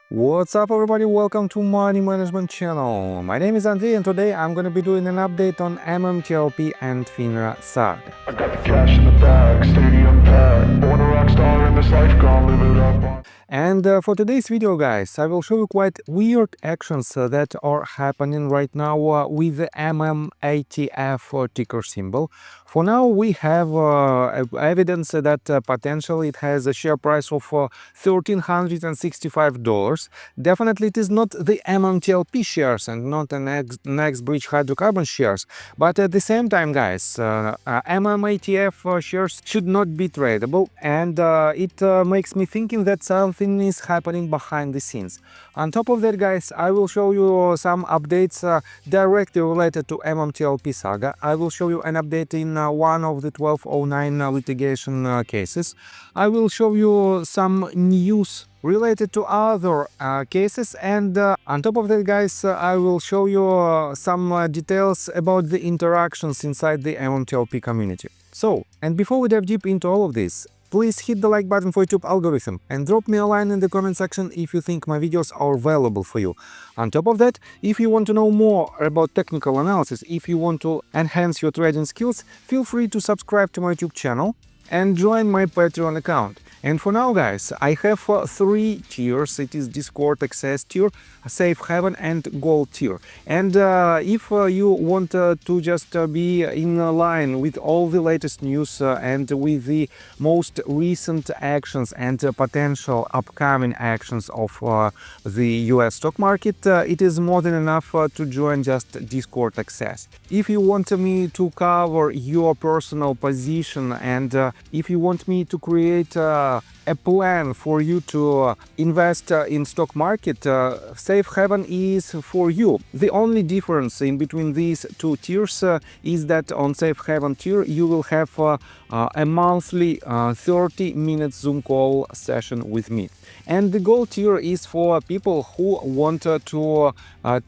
What's up everybody, welcome to Money Management channel. My name is Andrei and today I'm gonna be doing an update on MMTLP and FINRA saga. I got the cash in the bag, stadium packed. Born a rock star in this life, gonna live it up. And for today's video, guys, I will show you quite weird actions that are happening right now with the MMATF ticker symbol. For now, we have evidence that potentially it has a share price of $1,365. Definitely, it is not the MMTLP shares and not the next bridge hydrocarbon shares. But at the same time, guys, MMATF shares should not be tradable, and it makes me thinking that something is happening behind the scenes. On top of that, guys, I will show you some updates directly related to MMTLP saga. I will show you an update in one of the 1209 litigation cases. I will show you some news related to other cases, and on top of that, guys, I will show you some details about the interactions inside the MMTLP community. So, and before we dive deep into all of this, please hit the like button for YouTube algorithm and drop me a line in the comment section if you think my videos are valuable for you. On top of that, if you want to know more about technical analysis, if you want to enhance your trading skills, feel free to subscribe to my YouTube channel and join my Patreon account. And for now, guys, I have three tiers. It is Discord Access tier, Safe Haven and Gold tier. And if you want to just be in line with all the latest news and with the most recent actions and potential upcoming actions of the US stock market, it is more than enough to join just Discord Access. If you want me to cover your personal position and if you want me to create a plan for you to invest in stock market, Safe Haven is for you. The only difference in between these two tiers is that on Safe Haven tier you will have a monthly 30-minute Zoom call session with me. And the Gold tier is for people who want to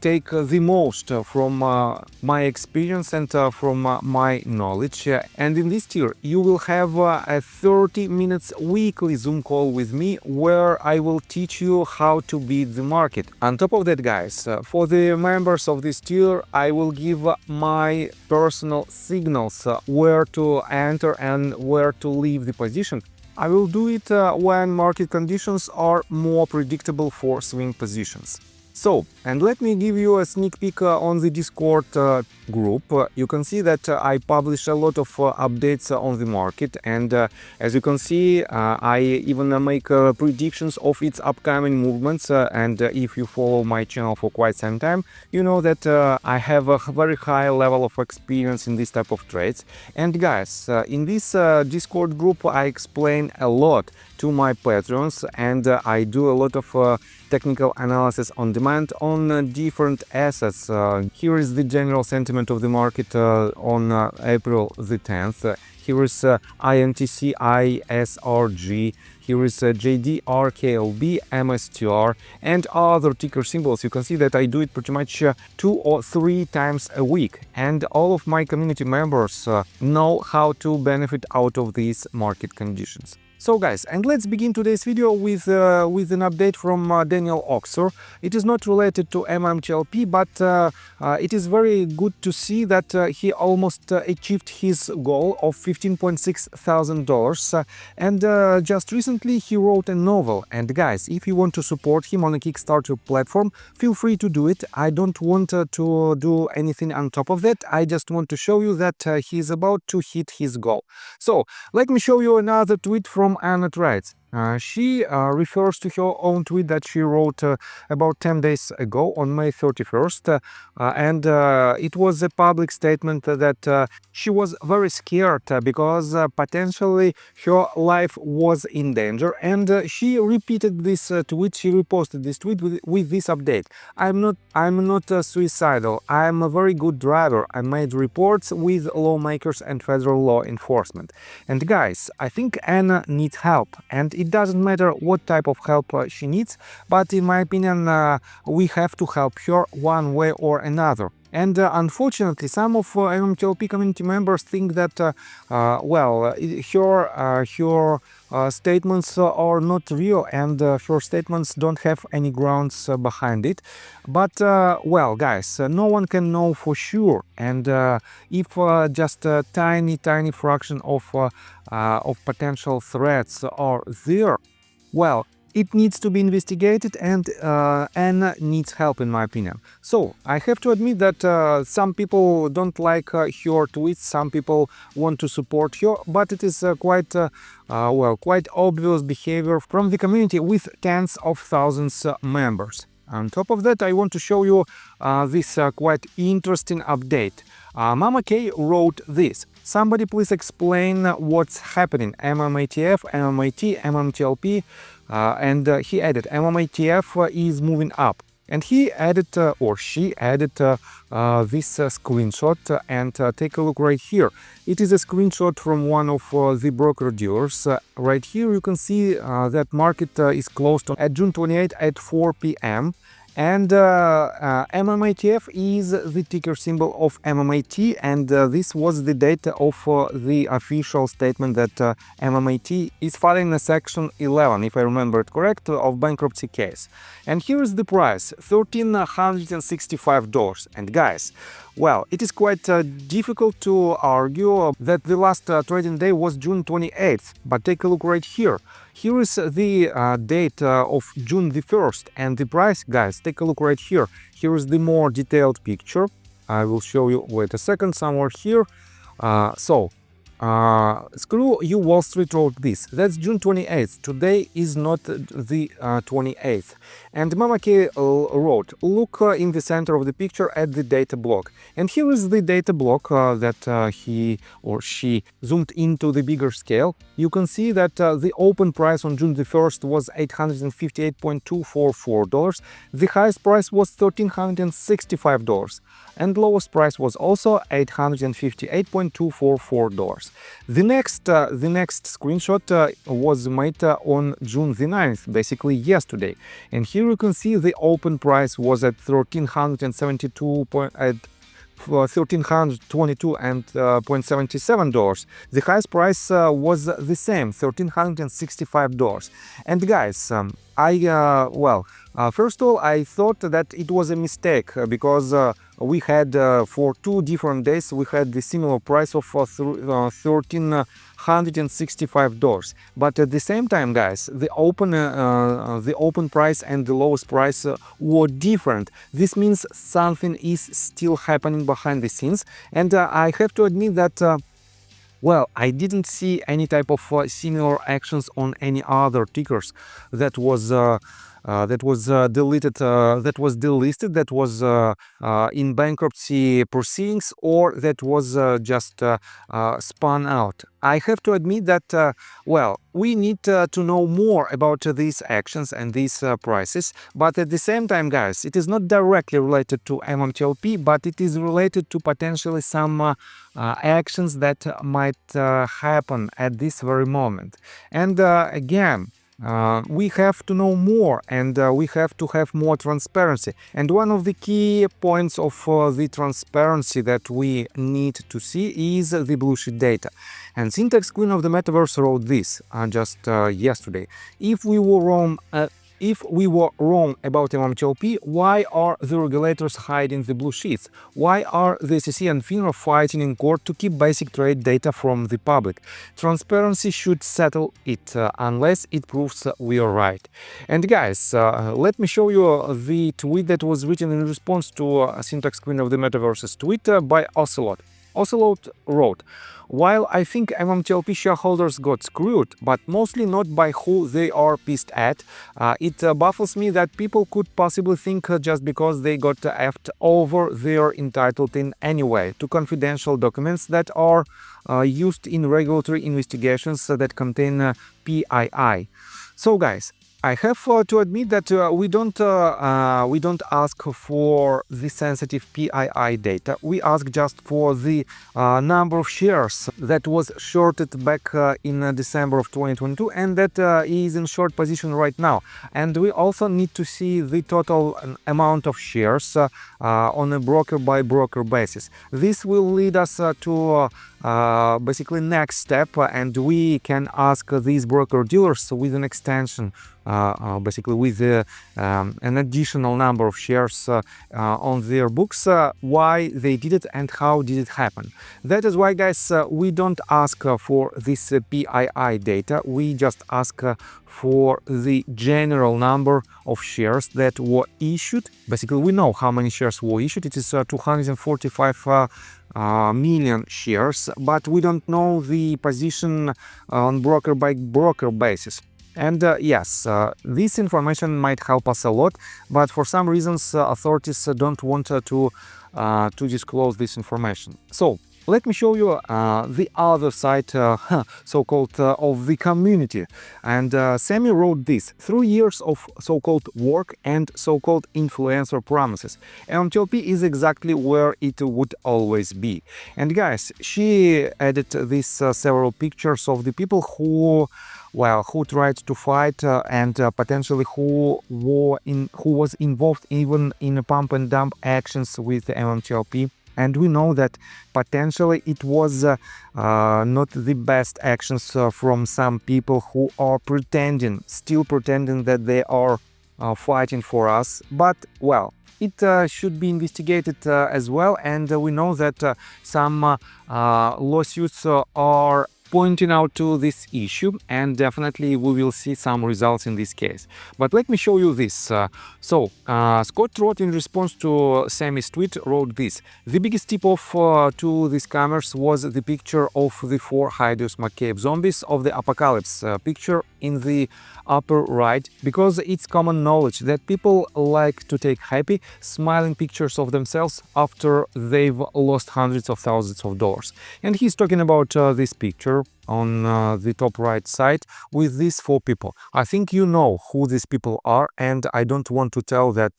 take the most from my experience and from my knowledge. And in this tier you will have a 30 minutes weekly Zoom call with me where I will teach you how to beat the market. On top of that, guys, for the members of this tier I will give my personal signals where to enter and where to leave the position. I will do it when market conditions are more predictable for swing positions. So, and let me give you a sneak peek on the Discord group. You can see that I publish a lot of updates on the market, and as you can see, I even make predictions of its upcoming movements. And if you follow my channel for quite some time, you know that I have a very high level of experience in this type of trades. And guys, in this Discord group, I explain a lot to my patrons, and I do a lot of technical analysis on demand on different assets. Here is the general sentiment of the market on April the 10th. Here is INTC, ISRG, here is JDR, KLB, MSTR, and other ticker symbols. You can see that I do it pretty much 2 or 3 times a week. And all of my community members know how to benefit out of these market conditions. So guys, and let's begin today's video with an update from Daniel Oxer. It is not related to MMTLP, but it is very good to see that he almost achieved his goal of $15,600. And just recently he wrote a novel. And guys, if you want to support him on a Kickstarter platform, feel free to do it. I don't want to do anything on top of that. I just want to show you that he is about to hit his goal. So let me show you another tweet from Anna Writes. She refers to her own tweet that she wrote about 10 days ago on May 31st, and it was a public statement that she was very scared because potentially her life was in danger, and she repeated this tweet, she reposted this tweet with this update. I'm not suicidal, I'm a very good driver. I made reports with lawmakers and federal law enforcement. And guys, I think Anna needs help, and it doesn't matter what type of help she needs, but in my opinion, we have to help her one way or another. And unfortunately, some of MMTLP community members think that, well, her statements are not real, and her statements don't have any grounds behind it. But well, guys, no one can know for sure, and if just a tiny fraction of potential threats are there, well, it needs to be investigated, and Anna needs help, in my opinion. So I have to admit that some people don't like her tweets, some people want to support her, but it is quite obvious behavior from the community with tens of thousands members. On top of that, I want to show you this quite interesting update. Mama K wrote this: "Somebody please explain what's happening. MMATF, MMAT, MMTLP," and he added, "MMATF is moving up." And he added, or she added, this screenshot, and take a look right here. It is a screenshot from one of the broker dealers. Right here you can see that market is closed at June 28 at 4 p.m. And MMATF is the ticker symbol of MMAT, and this was the date of the official statement that MMAT is filing a Section 11, if I remember it correct, of bankruptcy case. And here is the price, $1,365. And guys, well, it is quite difficult to argue that the last trading day was June 28th, but take a look right here. Here is the date of June the 1st, and the price, guys, take a look right here. Here is the more detailed picture. I will show you, wait a second, somewhere here. Screw you, Wall Street wrote this. That's June 28th. Today is not the 28th. And Mama K wrote, look in the center of the picture at the data block. And here is the data block that he or she zoomed into the bigger scale. You can see that the open price on June the 1st was $858.244. The highest price was $1,365. And lowest price was also $858.244. The next screenshot was made on June the 9th, basically yesterday. And here you can see the open price was at $1,322.77. The highest price was the same, $1,365. And guys, first of all, I thought that it was a mistake because we had for 2 different days we had the similar price of $1,365. But at the same time, guys, the open price and the lowest price were different. This means something is still happening behind the scenes, and I have to admit that well, I didn't see any type of similar actions on any other tickers that was deleted, that was delisted, that was in bankruptcy proceedings, or that was just spun out. I have to admit that, well, we need to know more about these actions and these prices, but at the same time, guys, it is not directly related to MMTLP, but it is related to potentially some actions that might happen at this very moment. And again, we have to know more, and we have to have more transparency. And one of the key points of the transparency that we need to see is the blue sheet data. And Syntax Queen of the Metaverse wrote this just yesterday. If we were wrong about MMTLP, why are the regulators hiding the blue sheets? Why are the SEC and FINRA fighting in court to keep basic trade data from the public? Transparency should settle it, unless it proves we are right. And guys, let me show you the tweet that was written in response to Syntax Queen of the Metaverse's tweet by Ocelot. Ocelot wrote, while I think MMTLP shareholders got screwed, but mostly not by who they are pissed at, it baffles me that people could possibly think just because they got effed over, they're entitled in any way to confidential documents that are used in regulatory investigations that contain PII. So guys, I have to admit that we don't ask for the sensitive PII data. We ask just for the number of shares that was shorted back in December of 2022 and that is in short position right now. And we also need to see the total amount of shares on a broker by broker basis. This will lead us to basically next step, and we can ask these broker dealers with an extension, basically with an additional number of shares on their books, why they did it and how did it happen. That is why, guys, we don't ask for this PII data. We just ask for the general number of shares that were issued. Basically, we know how many shares were issued. It is 245 million shares, but we don't know the position on broker by broker basis. And yes, this information might help us a lot, but for some reasons authorities don't want to disclose this information. So let me show you the other side, so-called of the community. And Sammy wrote this: 3 years of so-called work and so-called influencer promises. MMTLP is exactly where it would always be. And guys, she added these several pictures of the people who tried to fight and potentially who was involved even in pump and dump actions with the MMTLP. And we know that potentially it was not the best actions from some people who are still pretending that they are fighting for us. But well, it should be investigated as well. And we know that some lawsuits are pointing out to this issue, and definitely we will see some results in this case. But let me show you this. Scott wrote in response to Sammy's tweet, wrote this: the biggest tip-off to the scammers was the picture of the 4 Hydeus McCabe zombies of the apocalypse picture in the upper right, because it's common knowledge that people like to take happy, smiling pictures of themselves after they've lost hundreds of thousands of dollars. And he's talking about this picture on the top right side with these 4 people. I think you know who these people are, and I don't want to tell that,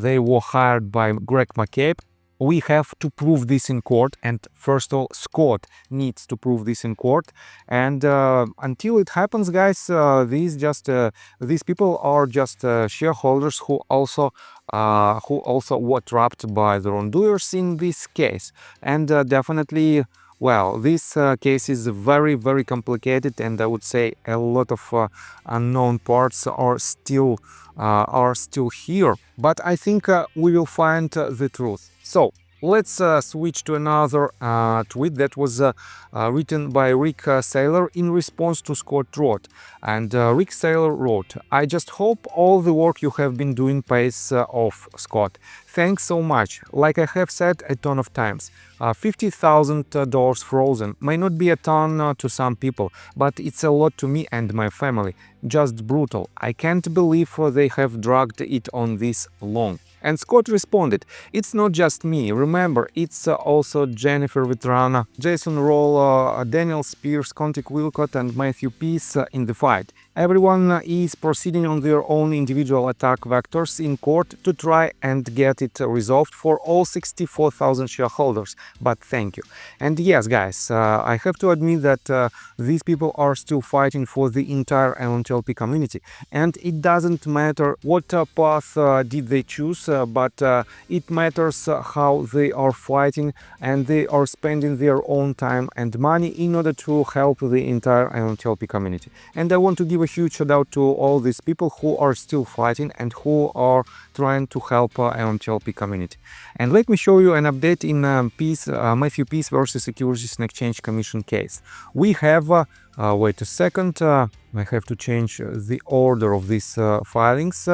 they were hired by Greg McCabe. We have to prove this in court, and first of all, Scott needs to prove this in court. And until it happens, guys, these people are just shareholders who also were trapped by the wrongdoers in this case. And definitely, well, this case is very, very complicated, and I would say a lot of unknown parts are still here. But I think we will find the truth. So let's switch to another tweet that was written by Rick Saylor in response to Scott wrote. And Rick Saylor wrote: I just hope all the work you have been doing pays off, Scott. Thanks so much. Like I have said a ton of times, $50,000 frozen may not be a ton to some people, but it's a lot to me and my family. Just brutal. I can't believe they have dragged it on this long. And Scott responded: it's not just me. Remember, it's also Jennifer Vetrana, Jason Roll, Daniel Spears, Conti Quilcott, and Matthew Peace in the fight. Everyone is proceeding on their own individual attack vectors in court to try and get it resolved for all 64,000 shareholders. But thank you. And yes, guys, I have to admit that these people are still fighting for the entire MMTLP community. And it doesn't matter what path did they choose, but it matters how they are fighting, and they are spending their own time and money in order to help the entire MMTLP community. And I want to give a huge shout out to all these people who are still fighting and who are trying to help MMTLP community. And let me show you an update in Matthew Peace versus Securities and Exchange Commission case. We have, wait a second, I have to change the order of these filings.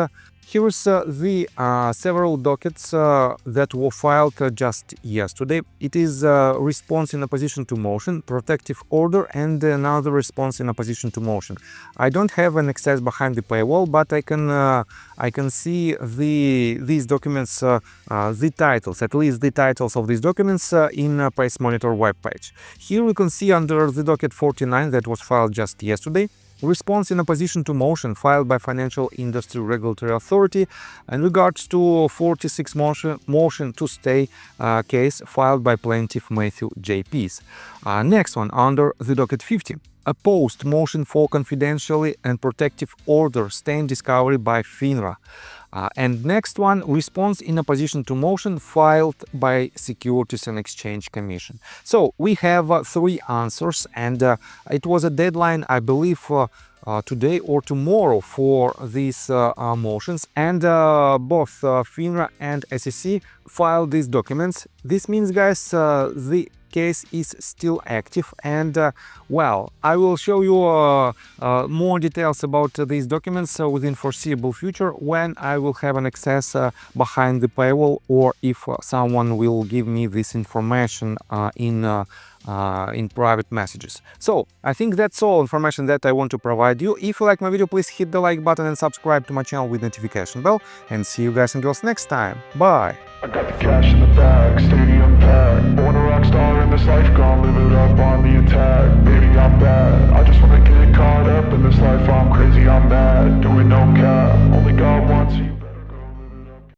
Here is the several dockets that were filed just yesterday. It is response in opposition to motion, protective order, and another response in opposition to motion. I don't have an access behind the paywall, but I can see these documents, the titles, at least the titles of these documents in Price Monitor webpage. Here we can see under the docket 49 that was filed just yesterday. response in opposition to motion filed by Financial Industry Regulatory Authority in regards to 46 motion to stay case filed by plaintiff Matthew J. Peace. Next one, under the docket 50. Opposed motion for confidentially and protective order stay in discovery by FINRA. And next one, response in opposition to motion filed by Securities and Exchange Commission. So we have 3 answers, and it was a deadline, I believe, today or tomorrow for these motions, and both FINRA and SEC filed these documents. This means, guys, the case is still active, and well, I will show you more details about these documents within foreseeable future when I will have an access behind the paywall, or if someone will give me this information in private messages. So I think that's all information that I want to provide you. If you like my video, please hit the like button and subscribe to my channel with notification bell, and see you guys and girls next time. Bye. I got the cash in the bag, stadium